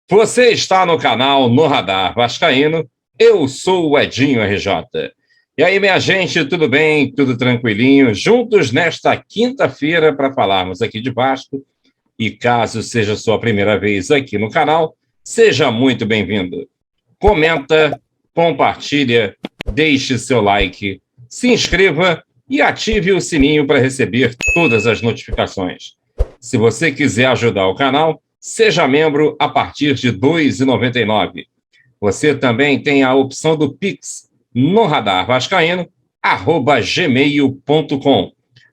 Você está no canal No Radar Vascaíno, eu sou o Edinho RJ. E aí, minha gente, tudo bem? Tudo tranquilinho? Juntos nesta quinta-feira para falarmos aqui de Vasco. E caso seja sua primeira vez aqui no canal, seja muito bem-vindo. Comenta, compartilha, deixe seu like, se inscreva e ative o sininho para receber todas as notificações. Se você quiser ajudar o canal, seja membro a partir de R$ 2,99. Você também tem a opção do Pix no Radar Vascaíno, @gmail.com.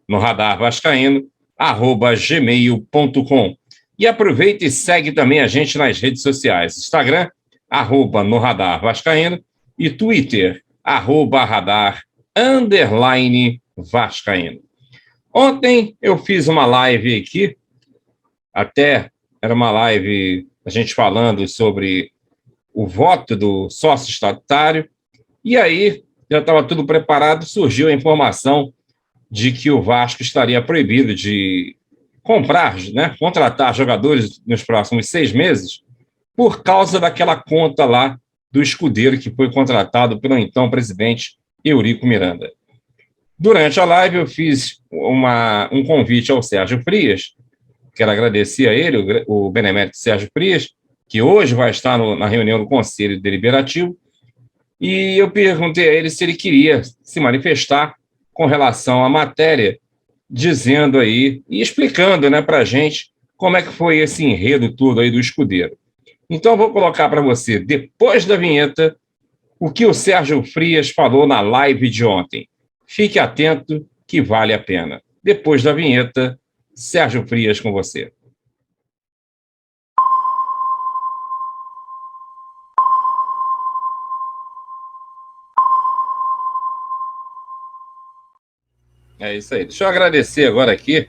No Radar Vascaíno, @gmail.com. E aproveita e segue também a gente nas redes sociais. Instagram, @no Radar Vascaíno e Twitter, @radar_Vascaíno. Ontem eu fiz uma live aqui, até era uma live, a gente falando sobre o voto do sócio estatutário, e aí já estava tudo preparado, surgiu a informação de que o Vasco estaria proibido de comprar, contratar jogadores nos próximos 6 meses, por causa daquela conta lá do escudeiro que foi contratado pelo então presidente Eurico Miranda. Durante a live eu fiz um convite ao Sérgio Frias. Quero agradecer a ele, o benemérito Sérgio Frias, que hoje vai estar na reunião do Conselho Deliberativo, e eu perguntei a ele se ele queria se manifestar com relação à matéria, dizendo aí e explicando, para a gente como é que foi esse enredo todo aí do escudeiro. Então eu vou colocar para você, depois da vinheta, o que o Sérgio Frias falou na live de ontem. Fique atento que vale a pena. Depois da vinheta, Sérgio Frias com você. É isso aí. Deixa eu agradecer agora aqui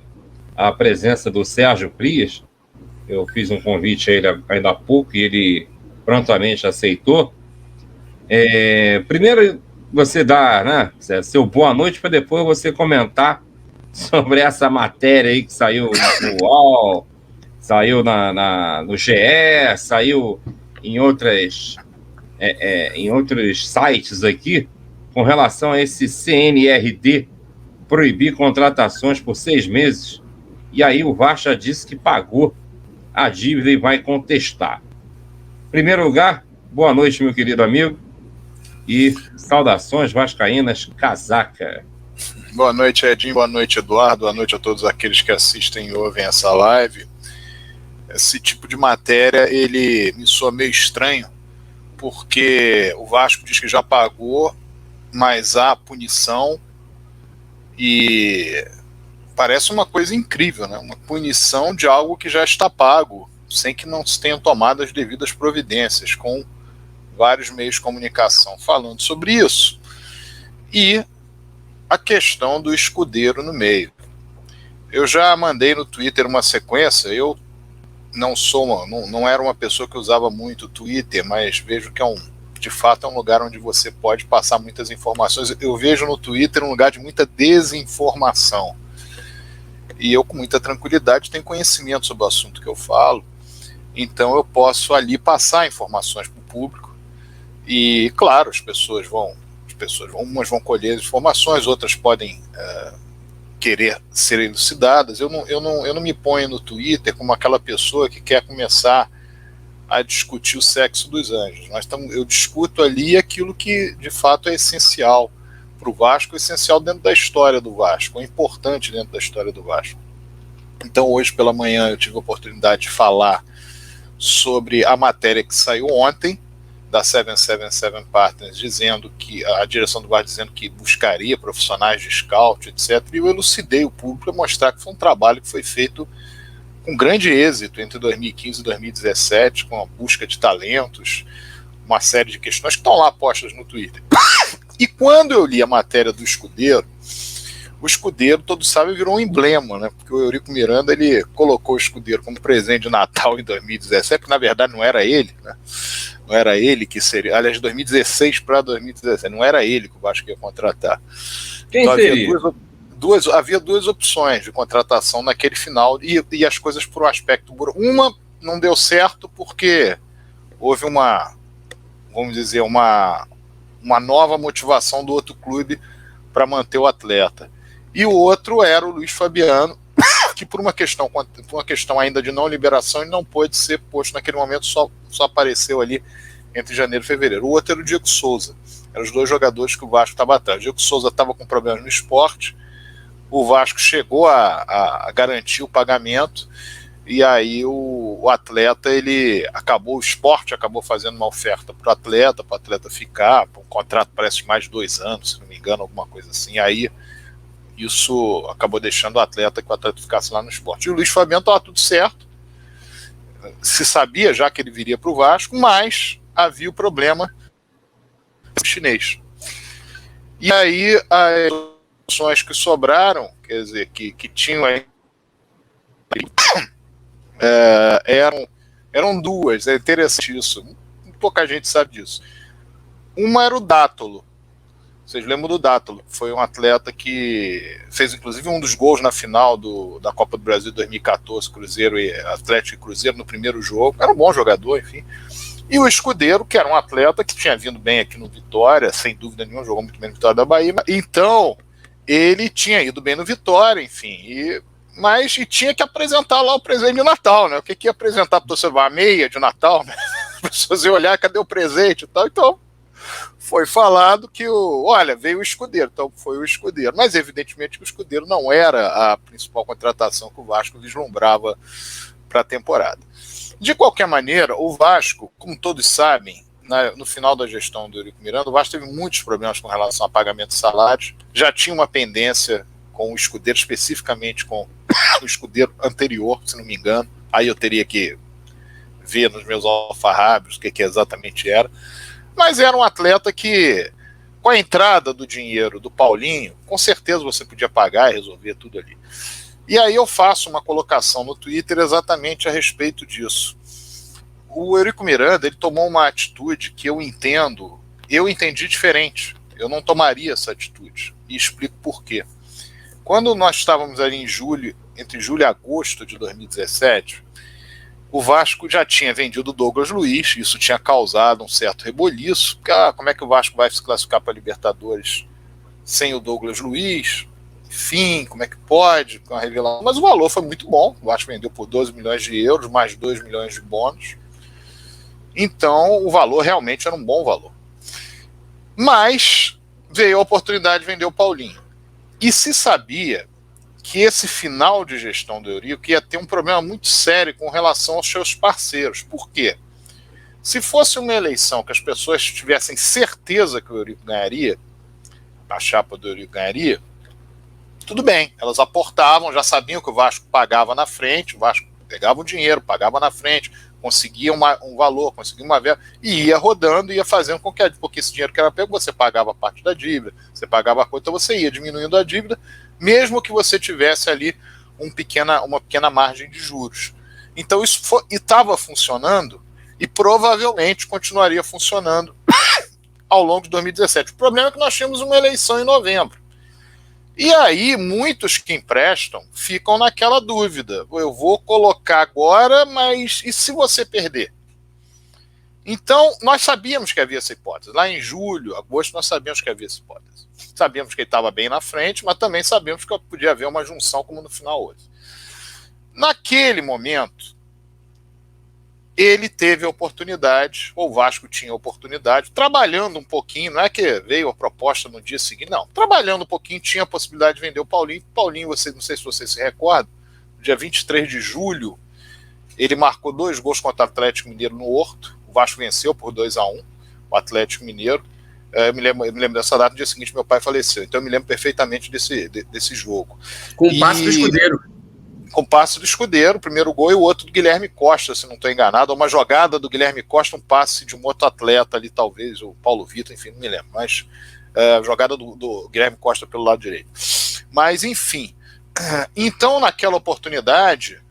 a presença do Sérgio Frias. Eu fiz um convite a ele ainda há pouco e ele prontamente aceitou. Primeiro, você dá, seu boa noite para depois você comentar sobre essa matéria aí que saiu no UOL, saiu no GE, saiu em outros sites aqui, com relação a esse CNRD proibir contratações por 6 meses. E aí o Vasco já disse que pagou a dívida e vai contestar. Em primeiro lugar, boa noite, meu querido amigo, e saudações vascaínas, casaca. Boa noite, Edinho, boa noite, Eduardo, boa noite a todos aqueles que assistem e ouvem essa live. Esse tipo de matéria, ele me soa meio estranho, porque o Vasco diz que já pagou, mas há punição, e parece uma coisa incrível, uma punição de algo que já está pago, sem que não se tenham tomado as devidas providências, com vários meios de comunicação falando sobre isso, e a questão do escudeiro no meio. Eu já mandei no Twitter uma sequência. Eu não era uma pessoa que usava muito o Twitter, mas vejo que de fato é um lugar onde você pode passar muitas informações. Eu vejo no Twitter um lugar de muita desinformação, e eu, com muita tranquilidade, tenho conhecimento sobre o assunto que eu falo, então eu posso ali passar informações para o público, e claro, umas vão colher as informações, outras podem querer ser elucidadas. Eu não me ponho no Twitter como aquela pessoa que quer começar a discutir o sexo dos anjos. Eu discuto ali aquilo que de fato é essencial para o Vasco, essencial dentro da história do Vasco, é importante dentro da história do Vasco. Então hoje pela manhã eu tive a oportunidade de falar sobre a matéria que saiu ontem, da 777 Partners, dizendo que a direção do Vasco dizendo que buscaria profissionais de scout, etc. E eu elucidei o público a mostrar que foi um trabalho que foi feito com grande êxito entre 2015 e 2017, com a busca de talentos, uma série de questões que estão lá postas no Twitter. E quando eu li a matéria do escudeiro, o escudeiro, todos sabem, virou um emblema, porque o Eurico Miranda ele colocou o escudeiro como presente de Natal em 2017, que na verdade não era ele, não era ele que seria, aliás, de 2016 para 2017, não era ele que o Vasco ia contratar. Quem então, seria? Havia duas opções de contratação naquele final, e as coisas por um aspecto. Uma não deu certo porque houve uma, vamos dizer, uma nova motivação do outro clube para manter o atleta. E o outro era o Luiz Fabiano, que por uma questão ainda de não liberação, ele não pôde ser posto naquele momento, só apareceu ali entre janeiro e fevereiro. O outro era o Diego Souza. Eram os dois jogadores que o Vasco estava atrás. O Diego Souza estava com problemas no esporte, o Vasco chegou a garantir o pagamento, e aí o atleta, o esporte acabou fazendo uma oferta para o atleta ficar, um contrato parece de mais de 2 anos, se não me engano, alguma coisa assim. Aí isso acabou deixando que o atleta ficasse lá no esporte. E o Luiz Fabiano estava tudo certo, se sabia já que ele viria para o Vasco, mas havia o problema chinês. E aí as opções que sobraram, quer dizer, que tinham aí, eram duas. É interessante isso, pouca gente sabe disso. Uma era o Dátolo. Vocês lembram do Dátolo? Foi um atleta que fez inclusive um dos gols na final da Copa do Brasil 2014, Cruzeiro e Atlético e Cruzeiro, no primeiro jogo. Era um bom jogador, enfim. E o Escudeiro, que era um atleta que tinha vindo bem aqui no Vitória, sem dúvida nenhuma, jogou muito bem no Vitória da Bahia. Então, ele tinha ido bem no Vitória, enfim. Mas tinha que apresentar lá o presente de Natal, né? O que ia apresentar para o torcedor? A meia de Natal, né? As pessoas iam olhar, cadê o presente e tal. Então, foi falado que veio o Escudeiro, então foi o Escudeiro. Mas, evidentemente, que o Escudeiro não era a principal contratação que o Vasco vislumbrava para a temporada. De qualquer maneira, o Vasco, como todos sabem, no final da gestão do Eurico Miranda, o Vasco teve muitos problemas com relação a pagamento de salários, já tinha uma pendência com o Escudeiro, especificamente com o Escudeiro anterior, se não me engano. Aí eu teria que ver nos meus alfarrábios o que exatamente era. Mas era um atleta que, com a entrada do dinheiro do Paulinho, com certeza você podia pagar e resolver tudo ali. E aí eu faço uma colocação no Twitter exatamente a respeito disso. O Eurico Miranda, ele tomou uma atitude que eu entendi diferente. Eu não tomaria essa atitude. E explico por quê. Quando nós estávamos ali entre julho e agosto de 2017, o Vasco já tinha vendido o Douglas Luiz, isso tinha causado um certo reboliço, porque como é que o Vasco vai se classificar para a Libertadores sem o Douglas Luiz? Enfim, como é que pode? Com a revelação. Mas o valor foi muito bom, o Vasco vendeu por 12 milhões de euros, mais 2 milhões de bônus. Então, o valor realmente era um bom valor. Mas veio a oportunidade de vender o Paulinho. E se sabia que esse final de gestão do Eurico ia ter um problema muito sério com relação aos seus parceiros. Por quê? Se fosse uma eleição que as pessoas tivessem certeza que o Eurico ganharia, a chapa do Eurico ganharia, tudo bem, elas aportavam, já sabiam que o Vasco pagava na frente, o Vasco pegava o dinheiro, pagava na frente, conseguia um valor, conseguia uma verba, e ia rodando, ia fazendo com que, porque esse dinheiro que era pego, você pagava parte da dívida, você pagava a conta, então você ia diminuindo a dívida, mesmo que você tivesse ali uma pequena margem de juros. Então isso estava funcionando e provavelmente continuaria funcionando ao longo de 2017. O problema é que nós tínhamos uma eleição em novembro. E aí muitos que emprestam ficam naquela dúvida. Eu vou colocar agora, mas e se você perder? Então, nós sabíamos que havia essa hipótese. Lá em julho, agosto, nós sabíamos que havia essa hipótese. Sabíamos que ele estava bem na frente, mas também sabíamos que podia haver uma junção como no final hoje. Naquele momento, ele teve a oportunidade, ou o Vasco tinha a oportunidade, trabalhando um pouquinho, não é que veio a proposta no dia seguinte, não. Trabalhando um pouquinho, tinha a possibilidade de vender o Paulinho. Paulinho, não sei se você se recorda, dia 23 de julho, ele marcou 2 gols contra o Atlético Mineiro no Horto. O Vasco venceu por 2-1 o Atlético Mineiro. Eu me lembro dessa data, no dia seguinte meu pai faleceu, então eu me lembro perfeitamente desse jogo. Com o passe do Escudeiro. Com o passe do Escudeiro, o primeiro gol, e o outro do Guilherme Costa, se não estou enganado, uma jogada do Guilherme Costa, um passe de um outro atleta ali, talvez, o Paulo Vitor, enfim, não me lembro, mas jogada do Guilherme Costa pelo lado direito. Mas, enfim, então naquela oportunidade,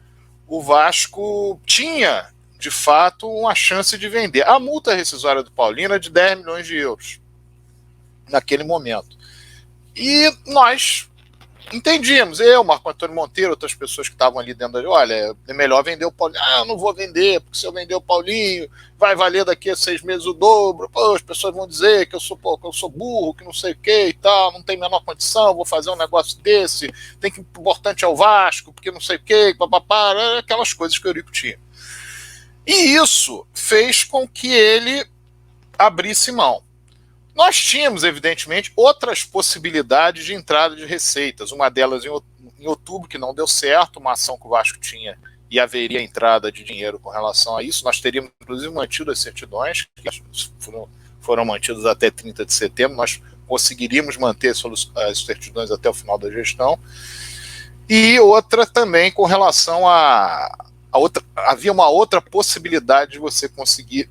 o Vasco tinha, de fato, uma chance de vender. A multa rescisória do Paulinho era de 10 milhões de euros naquele momento. E nós entendíamos, eu, Marco Antônio Monteiro, outras pessoas que estavam ali dentro, olha, é melhor vender o Paulinho. Ah, eu não vou vender, porque se eu vender o Paulinho, vai valer daqui a 6 meses o dobro. Pô, as pessoas vão dizer que eu sou burro, que não sei o que e tal, não tem a menor condição, vou fazer um negócio desse, tem que o importante é o Vasco, porque não sei o que, papapá, aquelas coisas que o Eurico tinha. E isso fez com que ele abrisse mão. Nós tínhamos, evidentemente, outras possibilidades de entrada de receitas. Uma delas em outubro, que não deu certo, uma ação que o Vasco tinha e haveria entrada de dinheiro com relação a isso. Nós teríamos, inclusive, mantido as certidões, que foram mantidas até 30 de setembro. Nós conseguiríamos manter as certidões até o final da gestão. E outra também com relação a outra. Havia uma outra possibilidade de você conseguir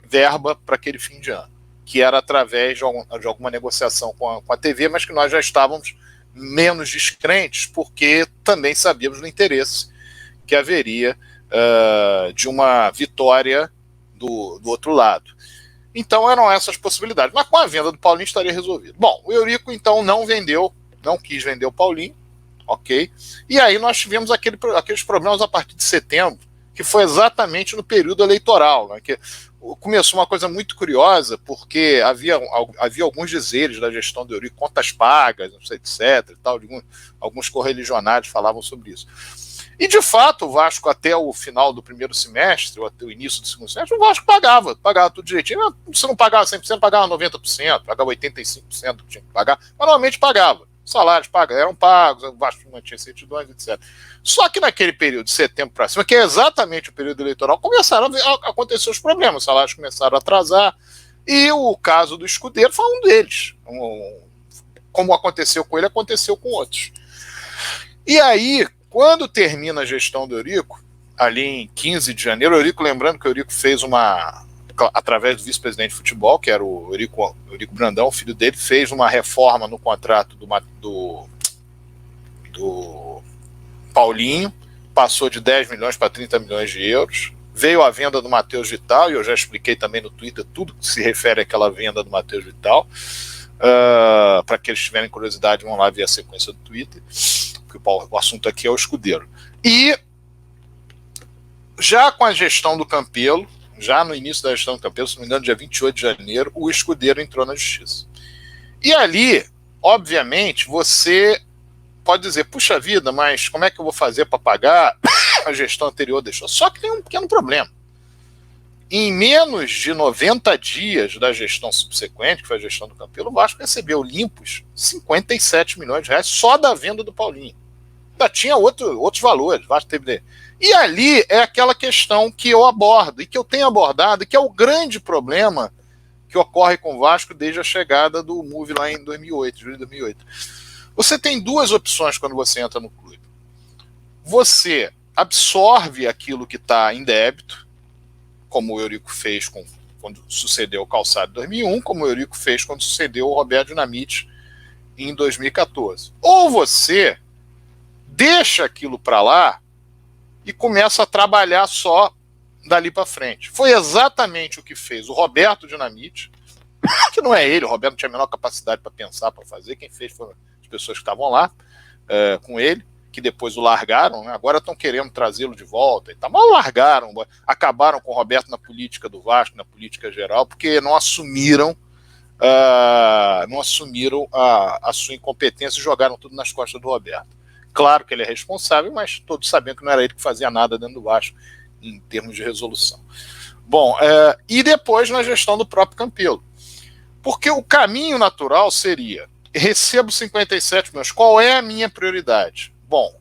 verba para aquele fim de ano, que era através de alguma negociação com a TV, mas que nós já estávamos menos descrentes, porque também sabíamos do interesse que haveria de uma vitória do outro lado. Então eram essas possibilidades. Mas com a venda do Paulinho estaria resolvido. Bom, o Eurico então não quis vender o Paulinho, ok? E aí nós tivemos aqueles problemas a partir de setembro, que foi exatamente no período eleitoral, né? Que começou uma coisa muito curiosa, porque havia alguns dizeres da gestão do Eurico, contas pagas, não sei, etc. E tal, alguns correligionários falavam sobre isso. E, de fato, o Vasco, até o final do primeiro semestre, ou até o início do segundo semestre, o Vasco pagava tudo direitinho. Se não pagava 100%, pagava 90%, pagava 85% do que tinha que pagar, mas normalmente pagava. Salários eram pagos, o Vasco mantinha certidões, etc. Só que naquele período de setembro para cima, que é exatamente o período eleitoral, começaram a acontecer os problemas, os salários começaram a atrasar, e o caso do Escudeiro foi um deles. Como aconteceu com ele, aconteceu com outros. E aí, quando termina a gestão do Eurico, ali em 15 de janeiro, lembrando que o Eurico fez através do vice-presidente de futebol, que era o Eurico Brandão, o filho dele, fez uma reforma no contrato do Paulinho, passou de 10 milhões para 30 milhões de euros, veio a venda do Matheus Vital, e eu já expliquei também no Twitter tudo que se refere àquela venda do Matheus Vital, para que eles tiverem curiosidade, vão lá ver a sequência do Twitter, porque o assunto aqui é o Escudeiro. E já com a gestão do Campelo, já no início da gestão do Campelo, se não me engano, dia 28 de janeiro, o Escudeiro entrou na justiça. E ali, obviamente, você pode dizer, puxa vida, mas como é que eu vou fazer para pagar? A gestão anterior deixou. Só que tem um pequeno problema. Em menos de 90 dias da gestão subsequente, que foi a gestão do Campelo, o Vasco recebeu limpos 57 milhões de reais só da venda do Paulinho. Ainda tinha outros valores. Vasco teve. E ali é aquela questão que eu abordo, e que eu tenho abordado, e que é o grande problema que ocorre com o Vasco desde a chegada do MUVI lá em julho de 2008. Você tem duas opções quando você entra no clube. Você absorve aquilo que está em débito, como o Eurico fez quando sucedeu o Calçado em 2001, como o Eurico fez quando sucedeu o Roberto Dinamite em 2014. Ou você deixa aquilo para lá e começa a trabalhar só dali para frente. Foi exatamente o que fez o Roberto Dinamite, que não é ele, o Roberto não tinha a menor capacidade para pensar, para fazer, quem fez foram as pessoas que estavam lá com ele, que depois o largaram, né? Agora estão querendo trazê-lo de volta e tal, mas largaram, acabaram com o Roberto na política do Vasco, na política geral, porque não assumiram a sua incompetência e jogaram tudo nas costas do Roberto. Claro que ele é responsável, mas todos sabendo que não era ele que fazia nada dentro do Vasco em termos de resolução. Bom, e depois na gestão do próprio Campelo. Porque o caminho natural seria, recebo 57 milhões, qual é a minha prioridade? Bom,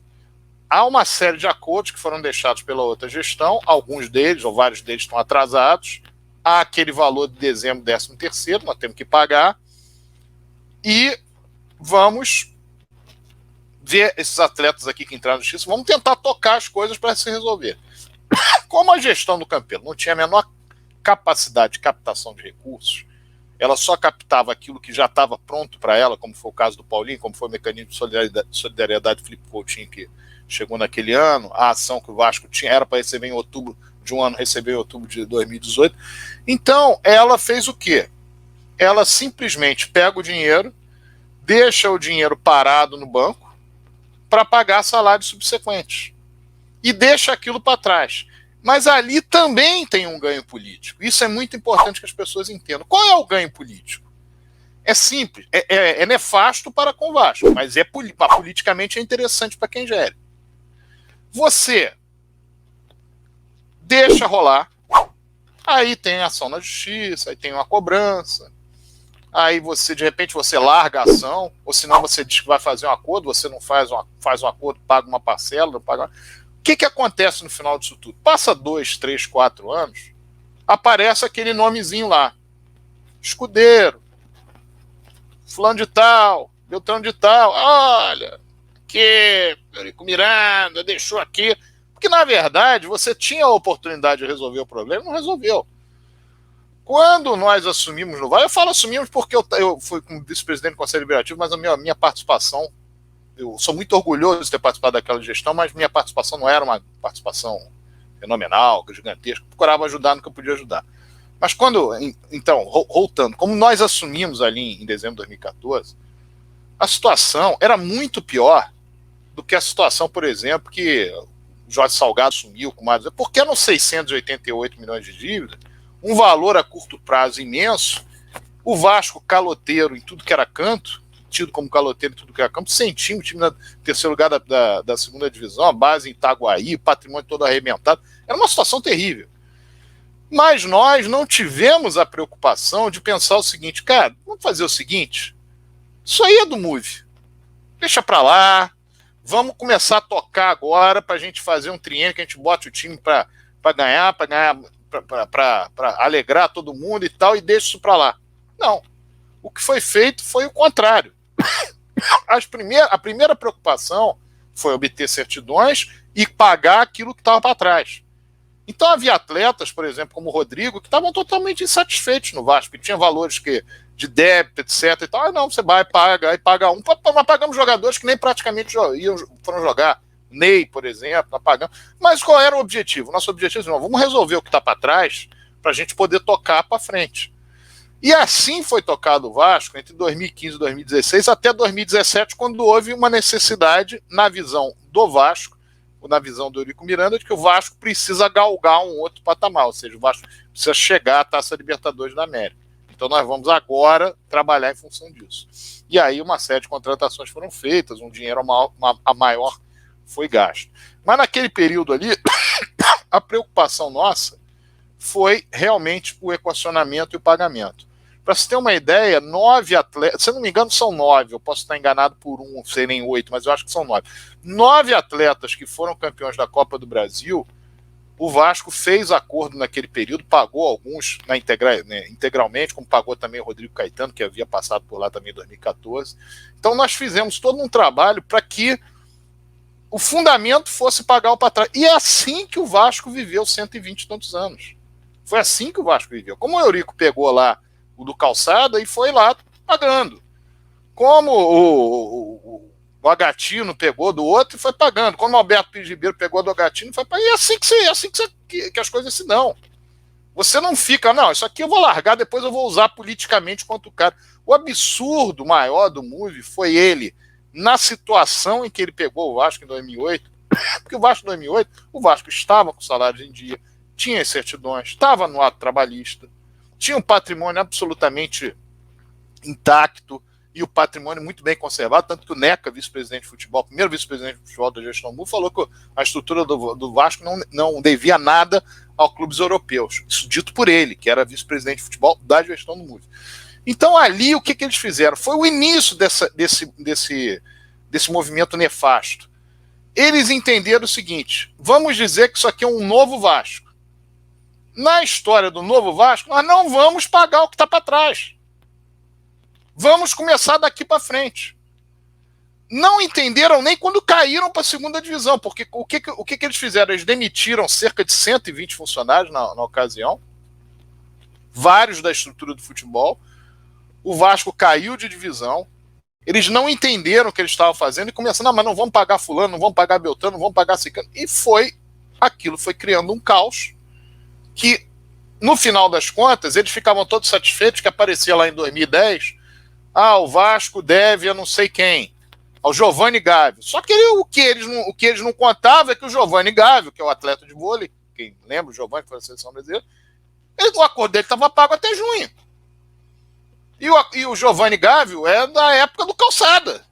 há uma série de acordos que foram deixados pela outra gestão, alguns deles, ou vários deles estão atrasados, há aquele valor de dezembro, 13º, nós temos que pagar, e vamos ver esses atletas aqui que entraram na justiça, vamos tentar tocar as coisas para se resolver. Como a gestão do Campelo não tinha a menor capacidade de captação de recursos, ela só captava aquilo que já estava pronto para ela, como foi o caso do Paulinho, como foi o mecanismo de solidariedade do Felipe Coutinho, que chegou naquele ano, a ação que o Vasco tinha, era para receber em outubro de um ano, recebeu em outubro de 2018. Então, ela fez o quê? Ela simplesmente pega o dinheiro, deixa o dinheiro parado no banco, para pagar salários subsequentes. E deixa aquilo para trás. Mas ali também tem um ganho político. Isso é muito importante que as pessoas entendam. Qual é o ganho político? É simples, é nefasto para com o Vasco, mas politicamente é interessante para quem gere. Você deixa rolar, aí tem ação na justiça, aí tem uma cobrança, aí você, de repente, você larga a ação, ou senão você diz que vai fazer um acordo, você não faz um acordo, paga uma parcela, não paga. O que acontece no final disso tudo? Passa 2, 3, 4 anos, aparece aquele nomezinho lá, Escudeiro, fulano de tal, Beltrano de tal, olha, que Eurico Miranda deixou aqui. Porque, na verdade, você tinha a oportunidade de resolver o problema e não resolveu. Quando nós assumimos no Vasco, eu falo assumimos porque eu fui como vice-presidente do Conselho Deliberativo, mas a minha participação, eu sou muito orgulhoso de ter participado daquela gestão, mas minha participação não era uma participação fenomenal, gigantesca, procurava ajudar no que eu podia ajudar. Mas então, voltando, como nós assumimos ali em dezembro de 2014, a situação era muito pior do que a situação, por exemplo, que o Jorge Salgado assumiu com mais... Porque eram 688 milhões de dívida, um valor a curto prazo imenso, o Vasco caloteiro em tudo que era canto, tido como caloteiro em tudo que era campo, sem time, o time na terceiro lugar da segunda divisão, a base em Itaguaí, patrimônio todo arrebentado, era uma situação terrível. Mas nós não tivemos a preocupação de pensar o seguinte, cara, vamos fazer o seguinte, isso aí é do Move, deixa pra lá, vamos começar a tocar agora pra gente fazer um triênio que a gente bote o time pra ganhar, para alegrar todo mundo e tal, e deixa isso pra lá. Não, o que foi feito foi o contrário. A primeira preocupação foi obter certidões e pagar aquilo que estava para trás. Então havia atletas, por exemplo, como o Rodrigo, que estavam totalmente insatisfeitos no Vasco, que tinha valores de débito, etc. E tal. Ah, não, você vai, paga, aí paga um. Nós pagamos jogadores que nem praticamente foram jogar. Ney, por exemplo, nós pagamos. Mas qual era o objetivo? Nosso objetivo é, vamos resolver o que está para trás para a gente poder tocar para frente. E assim foi tocado o Vasco entre 2015 e 2016 até 2017, quando houve uma necessidade, na visão do Vasco, ou na visão do Eurico Miranda, de que o Vasco precisa galgar um outro patamar, ou seja, o Vasco precisa chegar à Taça Libertadores da América. Então nós vamos agora trabalhar em função disso. E aí uma série de contratações foram feitas, um dinheiro maior foi gasto. Mas naquele período ali, a preocupação nossa foi realmente o equacionamento e o pagamento. Para você ter uma ideia, 9 atletas, se eu não me engano são 9, eu posso estar enganado por um, serem 8, mas eu acho que são 9. 9 atletas que foram campeões da Copa do Brasil, o Vasco fez acordo naquele período, pagou alguns integralmente, como pagou também o Rodrigo Caetano, que havia passado por lá também em 2014. Então nós fizemos todo um trabalho para que o fundamento fosse pagar o para trás. E é assim que o Vasco viveu 120 e tantos anos. Foi assim que o Vasco viveu. Como o Eurico pegou lá o do Calçada e foi lá pagando. Como o Agatino pegou do outro e foi pagando. Como o Alberto Pires Ribeiro pegou do Agatino e foi pagando. E é assim que as coisas se dão. Você não fica, não, isso aqui eu vou largar, depois eu vou usar politicamente contra o cara. O absurdo maior do Move foi ele, na situação em que ele pegou o Vasco em 2008, porque o Vasco em 2008, o Vasco estava com salários em dia, tinha as certidões, estava no ato trabalhista, tinha um patrimônio absolutamente intacto e o patrimônio muito bem conservado, tanto que o Neca, vice-presidente de futebol, primeiro vice-presidente de futebol da gestão MUV, falou que a estrutura do Vasco não devia nada aos clubes europeus. Isso dito por ele, que era vice-presidente de futebol da gestão do MUV. Então ali o que eles fizeram? Foi o início desse movimento nefasto. Eles entenderam o seguinte, vamos dizer que isso aqui é um novo Vasco. Na história do novo Vasco, nós não vamos pagar o que está para trás. Vamos começar daqui para frente. Não entenderam nem quando caíram para a segunda divisão, porque o que eles fizeram? Eles demitiram cerca de 120 funcionários na ocasião, vários da estrutura do futebol. O Vasco caiu de divisão. Eles não entenderam o que eles estavam fazendo e começaram, mas não vamos pagar fulano, não vamos pagar Beltrano, não vamos pagar Cicano. E aquilo foi criando um caos que, no final das contas, eles ficavam todos satisfeitos, que aparecia lá em 2010, o Vasco deve a não sei quem. ao Giovanni Gávio. Só que o que eles não contavam é que o Giovanni Gávio, que é o atleta de vôlei, quem lembra, o Giovanni, que foi a seleção brasileira, o acordo dele estava pago até junho. E o Giovanni Gávio é da época do Calçada.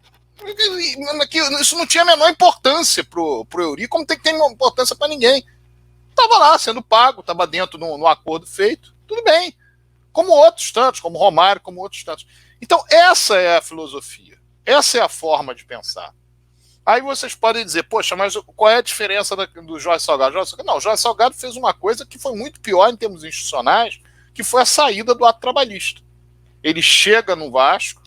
Isso não tinha a menor importância pro Eurico, como tem que ter importância para ninguém. Estava lá sendo pago, estava dentro no acordo feito, tudo bem. Como outros tantos, como Romário, como outros tantos. Então, essa é a filosofia. Essa é a forma de pensar. Aí vocês podem dizer, poxa, mas qual é a diferença do Jorge Salgado? Não, o Jorge Salgado fez uma coisa que foi muito pior em termos institucionais, que foi a saída do ato trabalhista. Ele chega no Vasco,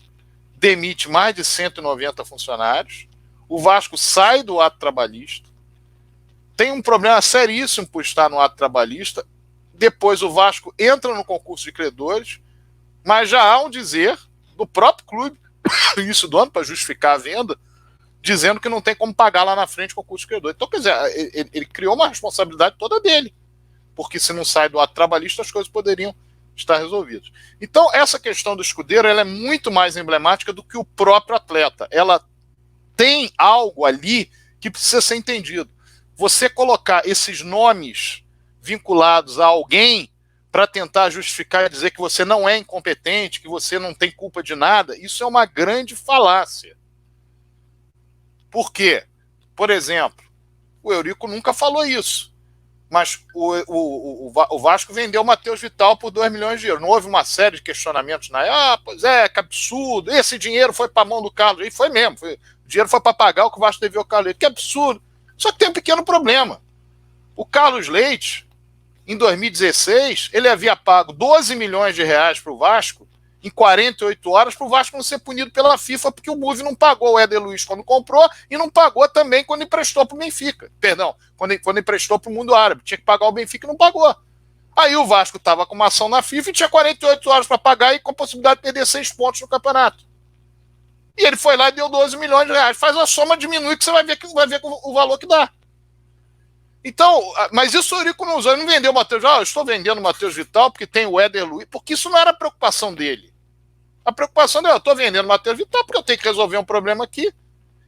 demite mais de 190 funcionários, o Vasco sai do ato trabalhista, tem um problema seríssimo por estar no ato trabalhista, depois o Vasco entra no concurso de credores, mas já há um dizer do próprio clube, isso do ano, para justificar a venda, dizendo que não tem como pagar lá na frente o concurso de credores. Então, quer dizer, ele criou uma responsabilidade toda dele, porque se não sai do ato trabalhista, as coisas poderiam estar resolvidas. Então, essa questão do escudeiro ela é muito mais emblemática do que o próprio atleta. Ela tem algo ali que precisa ser entendido. Você colocar esses nomes vinculados a alguém para tentar justificar e dizer que você não é incompetente, que você não tem culpa de nada, isso é uma grande falácia. Por quê? Por exemplo, o Eurico nunca falou isso, mas o Vasco vendeu o Matheus Vital por 2 milhões de euros. Não houve uma série de questionamentos na época? Pois é, que absurdo, esse dinheiro foi para a mão do Carlos, e foi mesmo, o dinheiro foi para pagar o que o Vasco devia ao Carlos Leite, que absurdo. Só que tem um pequeno problema. O Carlos Leite, em 2016, ele havia pago 12 milhões de reais para o Vasco em 48 horas para o Vasco não ser punido pela FIFA, porque o Move não pagou o Éder Luiz quando comprou e não pagou também quando emprestou para o Benfica. Perdão, quando emprestou para o mundo árabe. Tinha que pagar o Benfica e não pagou. Aí o Vasco estava com uma ação na FIFA e tinha 48 horas para pagar e com a possibilidade de perder 6 pontos no campeonato. E ele foi lá e deu 12 milhões de reais. Faz a soma, diminui, que você vai ver o valor que dá. Então, mas isso o Eurico não usou. Ele não vendeu o Matheus. Eu estou vendendo o Matheus Vital porque tem o Éder Luiz, porque isso não era a preocupação dele. A preocupação dele, eu estou vendendo o Matheus Vital porque eu tenho que resolver um problema aqui.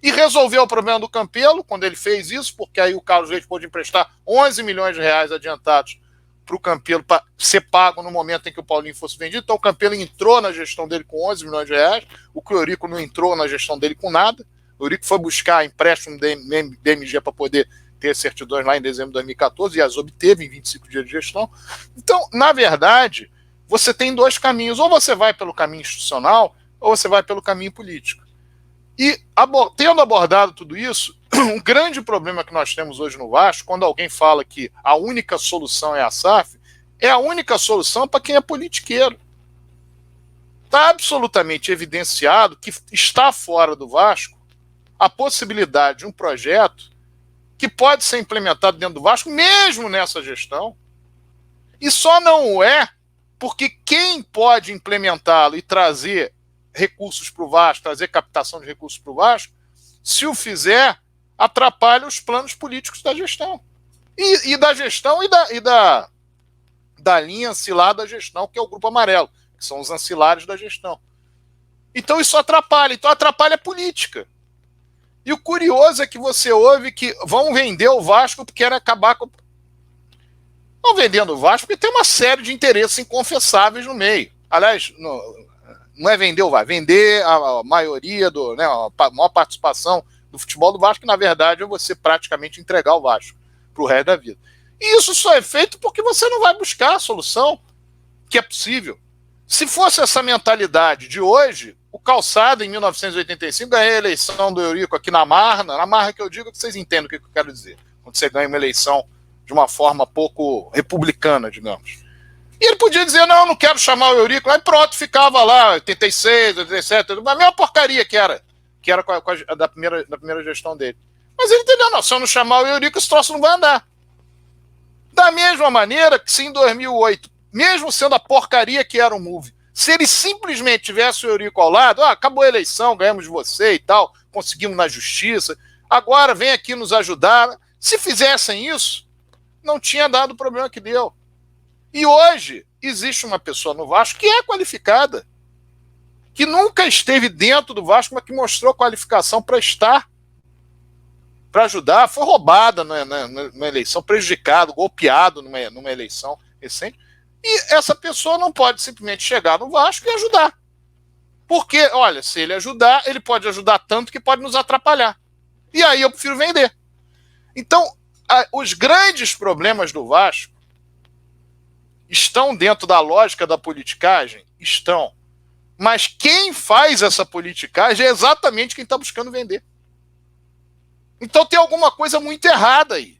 E resolveu o problema do Campelo, quando ele fez isso, porque aí o Carlos Leite pôde emprestar 11 milhões de reais adiantados para o Campelo para ser pago no momento em que o Paulinho fosse vendido. Então o Campelo entrou na gestão dele com 11 milhões de reais, o que o Eurico não entrou na gestão dele com nada. O Eurico foi buscar empréstimo DMG para poder ter certidões lá em dezembro de 2014 e as obteve em 25 dias de gestão. Então, na verdade, você tem dois caminhos. Ou você vai pelo caminho institucional ou você vai pelo caminho político. E tendo abordado tudo isso, um grande problema que nós temos hoje no Vasco, quando alguém fala que a única solução é a SAF, é a única solução para quem é politiqueiro. Está absolutamente evidenciado que está fora do Vasco a possibilidade de um projeto que pode ser implementado dentro do Vasco, mesmo nessa gestão, e só não o é porque quem pode implementá-lo e trazer recursos para o Vasco, trazer captação de recursos para o Vasco, se o fizer, atrapalha os planos políticos da gestão. E da gestão e da linha ancilar da gestão, que é o Grupo Amarelo, que são os ancilares da gestão. Então isso atrapalha. Então atrapalha a política. E o curioso é que você ouve que vão vender o Vasco porque querem acabar com... Estão vendendo o Vasco porque tem uma série de interesses inconfessáveis no meio. Aliás, não é vender o Vasco, vender a maioria, a maior participação do futebol do Vasco, que na verdade é você praticamente entregar o Vasco para o resto da vida. E isso só é feito porque você não vai buscar a solução que é possível. Se fosse essa mentalidade de hoje, o Calçada, em 1985, ganhou a eleição do Eurico aqui na Marra que eu digo que vocês entendem o que eu quero dizer, quando você ganha uma eleição de uma forma pouco republicana, digamos. E ele podia dizer, não quero chamar o Eurico, aí pronto, ficava lá, 86, 87, a mesma porcaria que era da primeira gestão dele. Mas ele entendeu, não, se eu não chamar o Eurico, esse troço não vai andar. Da mesma maneira que se em 2008, mesmo sendo a porcaria que era o Move, se ele simplesmente tivesse o Eurico ao lado, acabou a eleição, ganhamos de você e tal, conseguimos na justiça, agora vem aqui nos ajudar. Se fizessem isso, não tinha dado o problema que deu. E hoje existe uma pessoa no Vasco que é qualificada. que nunca esteve dentro do Vasco, mas que mostrou qualificação para estar, para ajudar, foi roubada na eleição, prejudicado, golpeado numa eleição recente, e essa pessoa não pode simplesmente chegar no Vasco e ajudar. Porque, olha, se ele ajudar, ele pode ajudar tanto que pode nos atrapalhar. E aí eu prefiro vender. Então, os grandes problemas do Vasco estão dentro da lógica da politicagem? Estão. Mas quem faz essa politicagem é exatamente quem está buscando vender. Então tem alguma coisa muito errada aí.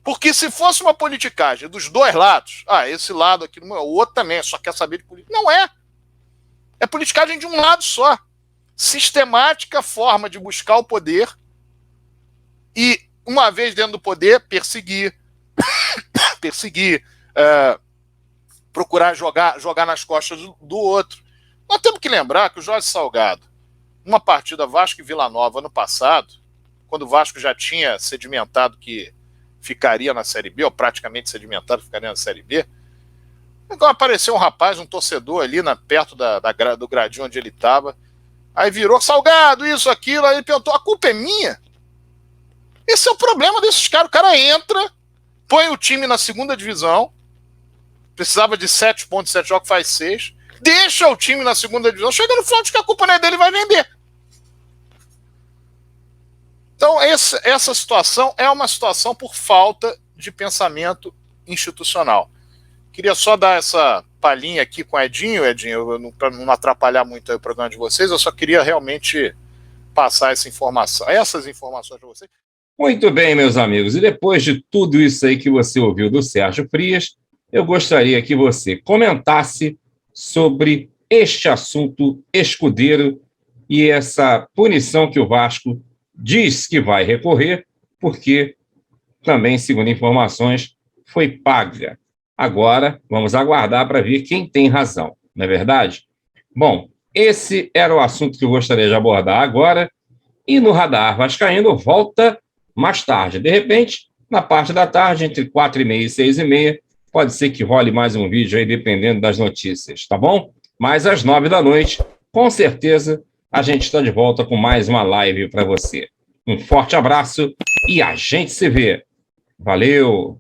Porque se fosse uma politicagem dos dois lados, esse lado aqui, o outro também só quer saber de política. Não é. É politicagem de um lado só. Sistemática forma de buscar o poder e, uma vez dentro do poder, perseguir, procurar jogar nas costas do outro. Nós temos que lembrar que o Jorge Salgado, uma partida Vasco e Vila Nova ano passado, quando o Vasco já tinha sedimentado que ficaria na Série B, ou praticamente sedimentado ficaria na Série B, então apareceu um rapaz, um torcedor ali perto do gradinho onde ele estava, aí virou, Salgado, isso, aquilo, aí ele perguntou, a culpa é minha? Esse é o problema desses caras, o cara entra, põe o time na segunda divisão, precisava de 7 pontos, 7 jogos, faz 6, deixa o time na segunda divisão, chega no final de que a culpa não é dele, vai vender. Então essa situação é uma situação por falta de pensamento institucional. Queria só dar essa palhinha aqui com o Edinho, para não atrapalhar muito o programa de vocês, eu só queria realmente passar essas informações para vocês. Muito bem, meus amigos, e depois de tudo isso aí que você ouviu do Sérgio Frias, eu gostaria que você comentasse sobre este assunto escudeiro e essa punição que o Vasco diz que vai recorrer, porque também, segundo informações, foi paga. Agora, vamos aguardar para ver quem tem razão, não é verdade? Bom, esse era o assunto que eu gostaria de abordar agora, e no Radar Vascaíno volta mais tarde. De repente, na parte da tarde, entre 4h30 e 6h30, pode ser que role mais um vídeo aí, dependendo das notícias, tá bom? Mas às 9 da noite, com certeza, a gente está de volta com mais uma live para você. Um forte abraço e a gente se vê. Valeu!